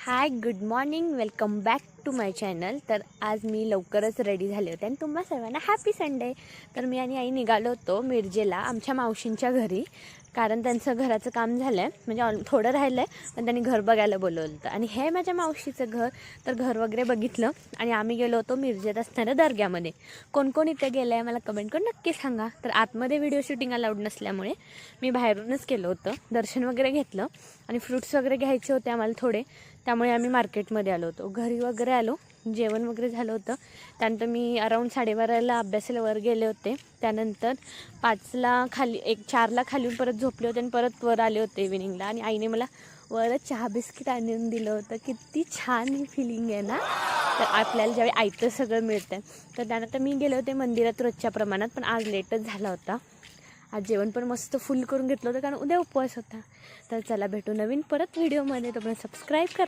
High good morning, welcome back to my channel. तर आज मी लवकरच रेडी झाले होते आणि तुम्हा सर्वांना हॅपी संडे. तर मी आणि आई निघालो होतो मिरजेला आमच्या मावशींच्या घरी, कारण त्यांचं घराचं काम झालं आहे, म्हणजे थोडं राहिलं आहे, पण त्यांनी घर बघायला बोलवलं होतं. आणि हे माझ्या मावशीचं घर. तर घर वगैरे बघितलं आणि आम्ही गेलो होतो मिरजेत असणाऱ्या दर्ग्यामध्ये. कोण कोण इथे गेलं आहे मला कमेंट करून नक्की सांगा. तर आतमध्ये व्हिडिओ शूटिंग अलाउड नसल्यामुळे मी बाहेरूनच केलं होतं. दर्शन वगैरे घेतलं आणि फ्रूट्स वगैरे घ्यायचे होते आम्हाला थोडे, त्यामुळे आम्ही मार्केटमध्ये आलो होतो. घरी वगैरे आलो, जेवण वगैरे झालं होतं. त्यानंतर मी अराऊंड 12:30ला अभ्यासाला वर गेले होते. त्यानंतर 5ला खाली 4ला खाली परत झोपले होते आणि परत वर आले होते इव्हिनिंगला. आणि आईने मला वरच चहा बिस्किट आणून दिलं होतं. किती छान ही फिलिंग आहे ना. तर आपल्याला ज्यावेळी आयतं सगळं मिळतं. तर त्यानंतर मी गेले होते मंदिरात रोजच्या प्रमाणात, पण आज लेटच झाला होता. आज जेवण पण मस्त फुल करून घेतलं होतं, कारण उद्या उपवास होता. तर चला भेटू नवीन परत व्हिडिओमध्ये. तोपर्यंत सबस्क्राईब करा.